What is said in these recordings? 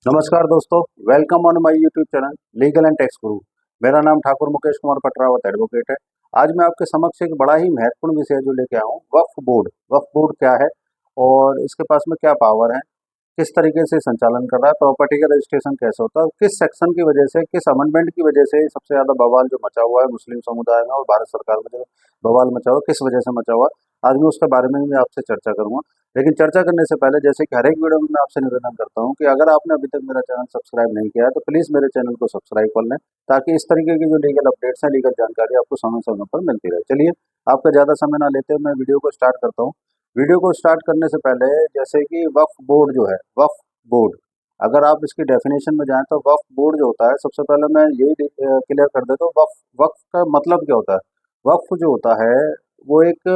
नमस्कार दोस्तों, welcome on my YouTube channel legal and tax गुरु। मेरा नाम ठाकुर मुकेश कुमार पटरावत एडवोकेट है। आज मैं आपके समक्ष एक बड़ा ही महत्वपूर्ण विषय जो लेके आया हूँ, वक्फ बोर्ड। वक्फ बोर्ड क्या है और इसके पास में क्या पावर है, किस तरीके से संचालन कर रहा है, प्रॉपर्टी का रजिस्ट्रेशन कैसे होता है और किस सेक्शन की वजह से, किस अमेंडमेंट की वजह से सबसे ज़्यादा बवाल जो मचा हुआ है मुस्लिम समुदाय में और भारत सरकार में जो बवाल मचा हुआ है, किस वजह से मचा हुआ है, आज मैं उसके बारे में भी आपसे चर्चा करूंगा। लेकिन चर्चा करने से पहले, जैसे कि हर एक वीडियो में मैं आपसे निवेदन करता हूं कि अगर आपने अभी तक मेरा चैनल सब्सक्राइब नहीं किया है तो प्लीज़ मेरे चैनल को सब्सक्राइब कर लें, ताकि इस तरीके की जो लीगल अपडेट्स हैं, लीगल जानकारी आपको समय समय पर मिलती रहे। चलिए, आपका ज़्यादा समय ना लेते हुए मैं वीडियो को स्टार्ट करता हूँ। वीडियो को स्टार्ट करने से पहले, जैसे कि वक्फ बोर्ड जो है, वक्फ बोर्ड, अगर आप इसकी डेफिनेशन में जाएं तो वक्फ बोर्ड जो होता है, सबसे पहले मैं यही क्लियर कर देता हूँ, वक्फ वक्फ का मतलब क्या होता है। वक्फ जो होता है वो एक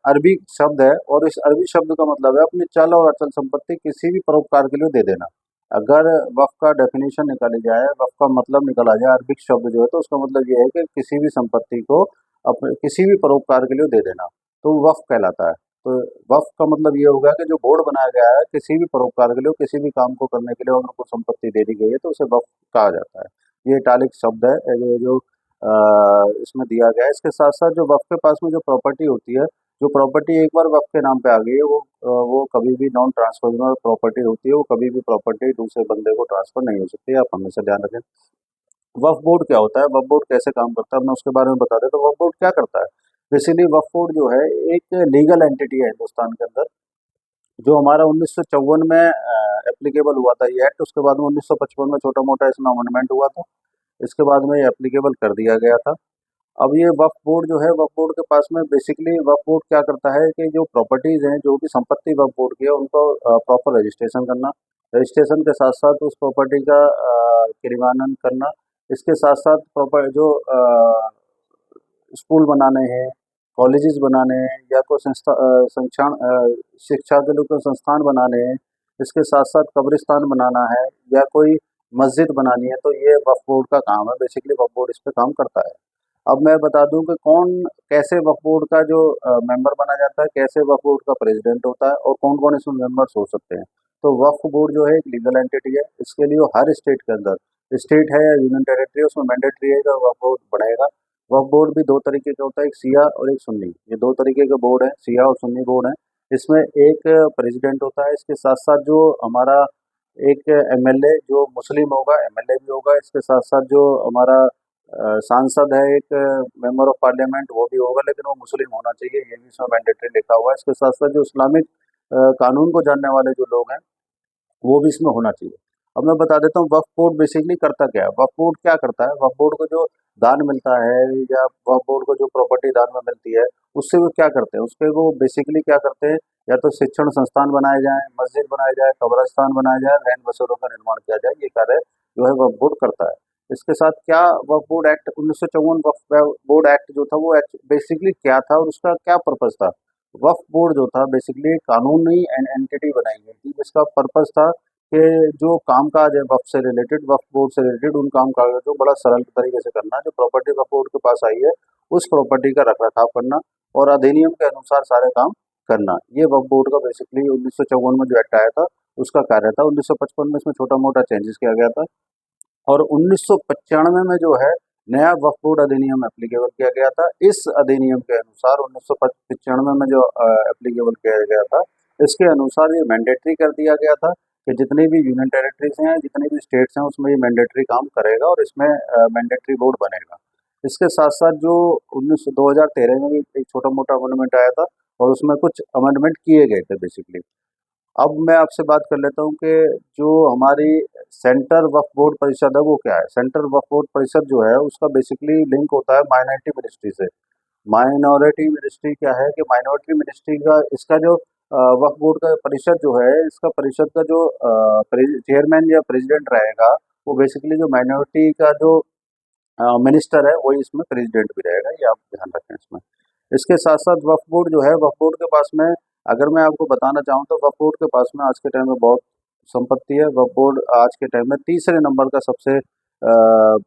अरबी शब्द है और इस अरबी शब्द का मतलब है अपनी चल और अचल संपत्ति किसी भी परोपकार के लिए दे देना। अगर वक्फ का डेफिनेशन निकाली जाए, वक्फ का मतलब निकाला जाए, अरबिक शब्द जो है, तो उसका मतलब ये है कि किसी भी संपत्ति को अपने किसी भी परोपकार के लिए दे देना, तो वो वक्फ कहलाता है। तो वक्फ का मतलब ये होगा कि जो बोर्ड बनाया गया है किसी भी परोपकार के लिए, किसी भी काम को करने के लिए अगर उनको संपत्ति दे दी गई है तो उसे वक्फ कहा जाता है। ये इटालिक शब्द है, ये जो इसमें दिया गया है। इसके साथ साथ जो वक्फ के पास में जो प्रॉपर्टी होती है, जो प्रॉपर्टी एक बार वक्फ के नाम पे आ गई है, वो कभी भी नॉन ट्रांसफरेबल प्रॉपर्टी होती है, वो कभी भी प्रॉपर्टी दूसरे बंदे को ट्रांसफर नहीं हो सकती है। आप हमेशा ध्यान रखें। वक्फ बोर्ड क्या होता है, वक्फ बोर्ड कैसे काम करता है, मैं उसके बारे में बता दें। तो वक्फ बोर्ड क्या करता है, बेसिकली वक्फ बोर्ड जो है एक लीगल एंटिटी है हिंदुस्तान के अंदर, जो हमारा 1954 में एप्लीकेबल हुआ था ये एक्ट। उसके बाद में 1955 में छोटा मोटा इसमें अमेंडमेंट हुआ था। इसके बाद में ये एप्लीकेबल कर दिया गया था। अब ये वक्फ बोर्ड जो है, वक्फ बोर्ड के पास में बेसिकली वक्फ बोर्ड क्या करता है कि जो प्रॉपर्टीज हैं, जो भी संपत्ति वक्फ बोर्ड की है, उनको प्रॉपर रजिस्ट्रेशन करना, रजिस्ट्रेशन के साथ साथ उस प्रॉपर्टी का क्रियान्वयन करना। इसके साथ साथ प्रॉपर जो स्कूल बनाने हैं, कॉलेजेस बनाने हैं, या कोई शिक्षा के लिए कोई संस्थान बनाने हैं, इसके साथ साथ कब्रिस्तान बनाना है या कोई मस्जिद बनानी है, तो ये वक्फ बोर्ड का काम है। बेसिकली वक्फ बोर्ड इस पे काम करता है। अब मैं बता दूं कि कौन कैसे वक्फ बोर्ड का जो मेंबर बना जाता है, कैसे वक्फ बोर्ड का प्रेसिडेंट होता है और कौन कौन इसमें मेंबर्स हो सकते हैं। तो वक्फ बोर्ड जो है एक लीगल एंटिटी है। इसके लिए वो हर स्टेट के अंदर, स्टेट है या यूनियन टेरिटरी है, उसमें मैंडेटरी है कि वक्फ बोर्ड बनाएगा। वक्फ बोर्ड भी दो तरीके का होता है, एक सिया और एक सुन्नी। ये दो तरीके के बोर्ड है, सिया और सुन्नी बोर्ड है। इसमें एक प्रेसिडेंट होता है, इसके साथ साथ जो हमारा एक एमएलए जो मुस्लिम होगा, एमएलए भी होगा। इसके साथ साथ जो हमारा सांसद है, एक मेंबर ऑफ पार्लियामेंट, वो भी होगा, लेकिन वो मुस्लिम होना चाहिए, ये भी इसमें मैंडेटरी लिखा हुआ है। इसके साथ साथ जो इस्लामिक कानून को जानने वाले जो लोग हैं, वो भी इसमें होना चाहिए। अब मैं बता देता हूँ वक्फ बोर्ड बेसिकली करता क्या है। वक्फ बोर्ड क्या करता है, वक्फ बोर्ड को जो दान मिलता है या वक्फ बोर्ड को जो प्रॉपर्टी दान में मिलती है, उससे वो क्या करते हैं, उसके वो बेसिकली क्या करते हैं, या तो शिक्षण संस्थान बनाए जाए, मस्जिद बनाए जाए, कब्रस्तान बनाया जाए, रैन बसेरों का निर्माण किया जाए। ये कार्य जो है वक्फ बोर्ड करता है। इसके साथ क्या, वक्फ बोर्ड एक्ट 1954, वक्फ बोर्ड एक्ट जो था वो बेसिकली क्या था और उसका क्या पर्पज था। वक्फ बोर्ड जो था बेसिकली कानूनी एंटिटी बनाई गई थी, जिसका पर्पज था कि जो कामकाज है वक्फ से रिलेटेड, वक्फ बोर्ड से रिलेटेड, उन काम काजों को बड़ा सरल तरीके से करना। जो प्रॉपर्टी वक्फ बोर्ड के पास आई है, उस प्रॉपर्टी का रख रखाव करना और अधिनियम के अनुसार सारे काम करना, ये वक्फ बोर्ड का बेसिकली 1954 में जो एक्ट आया था उसका कार्य था। 1955 में इसमें छोटा मोटा चेंजेस किया गया था और 1995 में जो है नया वक्फ बोर्ड अधिनियम एप्लीकेबल किया गया था। इस अधिनियम के अनुसार 1995 में जो एप्लीकेबल किया गया था, इसके अनुसार ये मैंडेटरी कर दिया गया था कि जितनी भी यूनियन टेरिटरीज हैं, जितनी भी स्टेट्स हैं, उसमें ये मैंडेटरी काम करेगा और इसमें मैंडेटरी बोर्ड बनेगा। इसके साथ साथ जो 2013 में भी एक छोटा मोटा अमेंडमेंट आया था और उसमें कुछ अमेंडमेंट किए गए थे बेसिकली। अब मैं आपसे बात कर लेता हूँ कि जो हमारी सेंटर वक्फ बोर्ड परिषद है वो क्या है। सेंटर वक्फ बोर्ड परिषद जो है उसका बेसिकली लिंक होता है माइनॉरिटी मिनिस्ट्री से। माइनॉरिटी मिनिस्ट्री क्या है कि माइनॉरिटी मिनिस्ट्री का इसका जो वक्फ बोर्ड का परिषद जो है, इसका परिषद का जो चेयरमैन या प्रेसिडेंट रहेगा, वो बेसिकली जो माइनॉरिटी का जो मिनिस्टर है वही इसमें प्रेसिडेंट भी रहेगा। ये आप ध्यान रखें इसमें। इसके साथ साथ वक्फ बोर्ड जो है, वक्फ बोर्ड के पास में, अगर मैं आपको बताना चाहूँ तो वक्फ बोर्ड के पास में आज के टाइम में बहुत संपत्ति है। वक्फ बोर्ड आज के टाइम में तीसरे नंबर का सबसे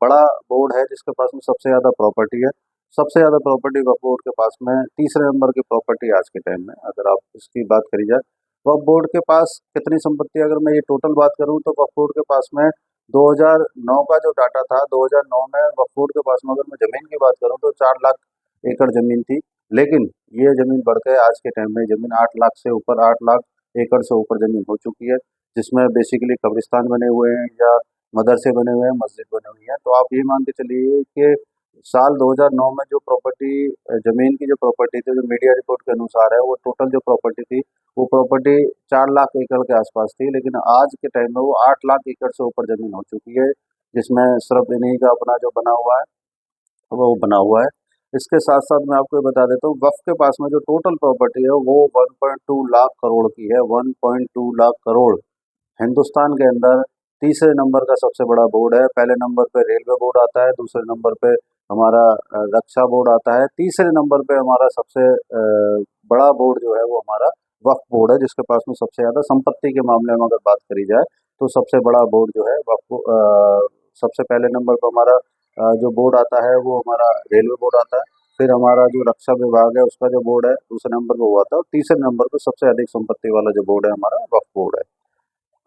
बड़ा बोर्ड है, जिसके पास में सबसे ज़्यादा प्रॉपर्टी है। सबसे ज़्यादा प्रॉपर्टी वक्फ बोर्ड के पास में तीसरे नंबर की प्रॉपर्टी आज के टाइम में, अगर आप इसकी बात करी जाए वक्फ बोर्ड के पास कितनी संपत्ति, अगर मैं ये टोटल बात करूं तो वक्फ बोर्ड के पास में 2009 का जो डाटा था, 2009 में वक्फ बोर्ड के पास में अगर मैं ज़मीन की बात करूं तो 4 लाख एकड़ ज़मीन थी। लेकिन ये ज़मीन बढ़ के आज के टाइम में ज़मीन 8 लाख से ऊपर, 8 लाख एकड़ से ऊपर ज़मीन हो चुकी है, जिसमें बेसिकली कब्रिस्तान बने हुए हैं या मदरसे बने हुए हैं, मस्जिद बनी हुई है। तो आप ये मान के चलिए कि साल 2009 में जो प्रॉपर्टी, ज़मीन की जो प्रॉपर्टी थी, जो मीडिया रिपोर्ट के अनुसार है, वो टोटल जो प्रॉपर्टी थी, वो प्रॉपर्टी 4 लाख एकड़ के आसपास थी। लेकिन आज के टाइम में वो 8 लाख एकड़ से ऊपर ज़मीन हो चुकी है, जिसमें सिर्फ इन्हीं का अपना जो बना हुआ है वो बना हुआ है। इसके साथ-साथ मैं आपको ये बता देता हूँ, वक़्फ़ के पास में जो टोटल प्रॉपर्टी है वो 1.2 लाख करोड़ की है, 1.2 लाख करोड़। हिंदुस्तान के अंदर तीसरे नंबर का सबसे बड़ा बोर्ड है। पहले नंबर पे रेलवे बोर्ड आता है, दूसरे नंबर पे हमारा रक्षा बोर्ड आता है, तीसरे नंबर पे हमारा सबसे बड़ा बोर्ड जो है वो हमारा वक्फ बोर्ड है, जिसके पास में सबसे ज़्यादा संपत्ति के मामले में अगर बात करी जाए तो सबसे बड़ा बोर्ड जो है वक्फ, सबसे पहले नंबर पर हमारा जो बोर्ड आता है वो हमारा रेलवे बोर्ड आता है। फिर हमारा जो रक्षा विभाग है उसका जो बोर्ड है दूसरे नंबर पर वो आता है, और तीसरे नंबर पर सबसे अधिक संपत्ति वाला जो बोर्ड है हमारा वक्फ बोर्ड है।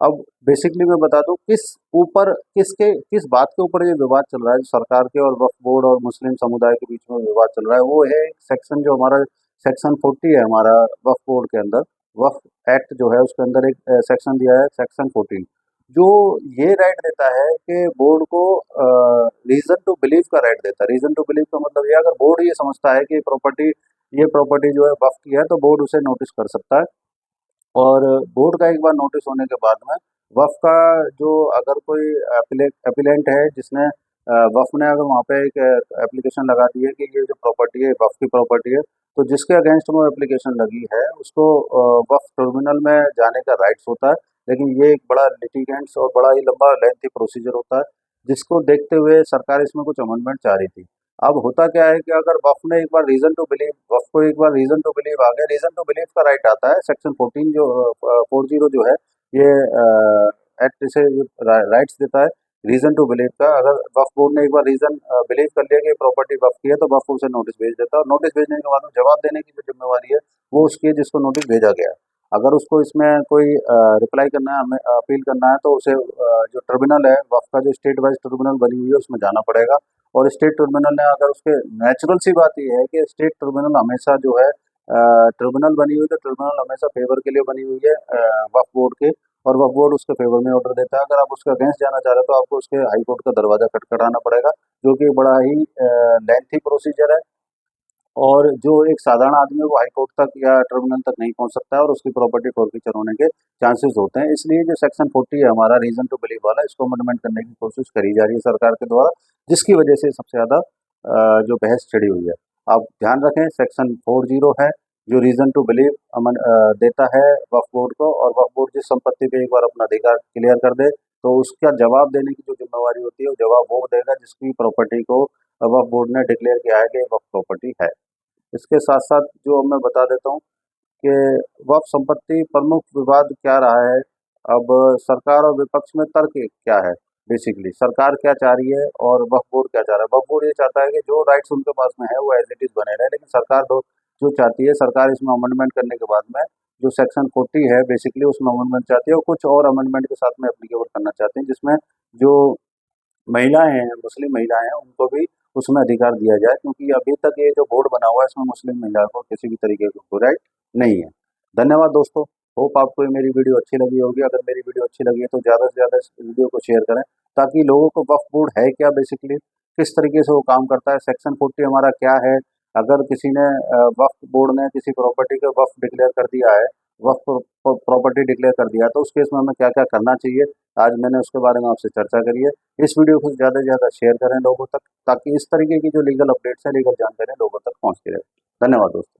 अब बेसिकली मैं बता दूं किस बात के ऊपर ये विवाद चल रहा है, जो सरकार के और वक्फ बोर्ड और मुस्लिम समुदाय के बीच में विवाद चल रहा है, वो है सेक्शन जो हमारा सेक्शन 40 है हमारा वक्फ बोर्ड के अंदर। वक्फ एक्ट जो है उसके अंदर एक सेक्शन दिया है, सेक्शन 14, जो ये राइट देता है कि बोर्ड को रीजन टू बिलीव का राइट देता है। रीजन टू बिलीव का मतलब ये, अगर बोर्ड ये समझता है कि ये प्रॉपर्टी जो है वक्फ की है, तो बोर्ड उसे नोटिस कर सकता है। और बोर्ड का एक बार नोटिस होने के बाद में वफ़ का जो, अगर कोई एप्लीकेंट है जिसने वफ़ ने अगर वहाँ पे एक एप्लीकेशन लगा दी है कि ये जो प्रॉपर्टी है वफ़ की प्रॉपर्टी है, तो जिसके अगेंस्ट में एप्लीकेशन लगी है उसको वफ़ ट्रिब्यूनल में जाने का राइट्स होता है। लेकिन ये एक बड़ा लिटिगेंट्स और बड़ा ही लंबा लेंथी प्रोसीजर होता है, जिसको देखते हुए सरकार इसमें कुछ अमेंडमेंट चाह रही थी। अब होता क्या है कि अगर वफ़ को एक बार रीज़न टू बिलीव आ गया, रीज़न टू बिलीव का राइट आता है, सेक्शन 14 जो 40 जो है, ये एक्ट इसे राइट्स देता है रीज़न टू बिलीव का। अगर वक्फ बोर्ड ने एक बार रीज़न बिलीव कर लिया कि प्रॉपर्टी वक्फ की है, तो वक्फ उसे नोटिस भेज देता है, और नोटिस भेजने के बाद में जवाब देने की जो जिम्मेवारी है वो उसकी है जिसको नोटिस भेजा गया है। अगर उसको इसमें कोई रिप्लाई करना है, हमें अपील करना है, तो उसे जो ट्रिब्यूनल है वक्फ का, जो स्टेट वाइज ट्रिब्यूनल बनी हुई है, उसमें जाना पड़ेगा। और स्टेट ट्रिब्यूनल ने, अगर उसके, नेचुरल सी बात ये है कि स्टेट ट्रिब्यूनल हमेशा जो है ट्रिब्यूनल बनी हुई, तो ट्रिब्यूनल हमेशा फेवर के लिए बनी हुई है वक्फ बोर्ड के, और वक्फ बोर्ड उसके फेवर में ऑर्डर देता है। अगर आप उसके अगेंस्ट जाना चाह रहे हो तो आपको उसके हाई कोर्ट का दरवाजा खटखटाना पड़ेगा, जो कि बड़ा ही लेंथी प्रोसीजर है, और जो एक साधारण आदमी है वो हाई कोर्ट तक या ट्रिब्यूनल तक नहीं पहुंच सकता है, और उसकी प्रॉपर्टी फॉर्फीचर होने के चांसेस होते हैं। इसलिए जो सेक्शन 40 है हमारा रीजन टू बिलीव वाला, इसको अमेंडमेंट करने की कोशिश करी जा रही है सरकार के द्वारा, जिसकी वजह से सबसे ज़्यादा जो बहस छिड़ी हुई है। आप ध्यान रखें, सेक्शन 40 है जो रीजन टू बिलीव देता है वक्फ बोर्ड को, और वक्फ बोर्ड जिस संपत्ति पे एक बार अपना अधिकार क्लियर कर दे, तो उसका जवाब देने की जो जिम्मेवारी होती है वो जवाब वो देगा जिसकी प्रॉपर्टी को वक्फ बोर्ड ने डिक्लेयर किया है कि वक्फ प्रॉपर्टी है। इसके साथ-साथ जो मैं बता देता हूँ कि वक्फ संपत्ति प्रमुख विवाद क्या रहा है। अब सरकार और विपक्ष में तर्क क्या है, बेसिकली सरकार क्या चाह रही है और वक्फ बोर्ड क्या चाह रहा है। वक्फ बोर्ड ये चाहता है कि जो राइट्स उनके पास में है वो एज इट इज़ बने रहे, लेकिन सरकार जो चाहती है, सरकार इसमें अमेंडमेंट करने के बाद में जो सेक्शन 40 है बेसिकली उसमें अमेंडमेंट चाहती है, और कुछ और अमेंडमेंट के साथ में एप्लीकेबल करना चाहते हैं, जिसमें जो महिलाएं हैं, मुस्लिम महिलाएं हैं, उनको भी उसमें अधिकार दिया जाए, क्योंकि अभी तक ये जो बोर्ड बना हुआ है इसमें मुस्लिम महिलाओं को किसी भी तरीके का राइट नहीं है। धन्यवाद दोस्तों, होप आपको ये मेरी वीडियो अच्छी लगी होगी। अगर मेरी वीडियो अच्छी लगी है तो ज़्यादा से ज़्यादा इस वीडियो को शेयर करें, ताकि लोगों को वक्फ बोर्ड है क्या, बेसिकली किस तरीके से वो काम करता है, सेक्शन 40 हमारा क्या है। अगर किसी ने वक्फ बोर्ड ने किसी प्रॉपर्टी को वक्फ डिक्लेयर कर दिया है, वक्फ प्रॉपर्टी डिक्लेयर कर दिया है, तो उस केस में हमें क्या क्या करना चाहिए, आज मैंने उसके बारे में आपसे चर्चा करी है। इस वीडियो को ज़्यादा से ज़्यादा शेयर करें लोगों तक, ताकि इस तरीके की जो लीगल अपडेट्स हैं, लीगल जानकारी लोगों तक पहुँचती रहे। धन्यवाद दोस्तों।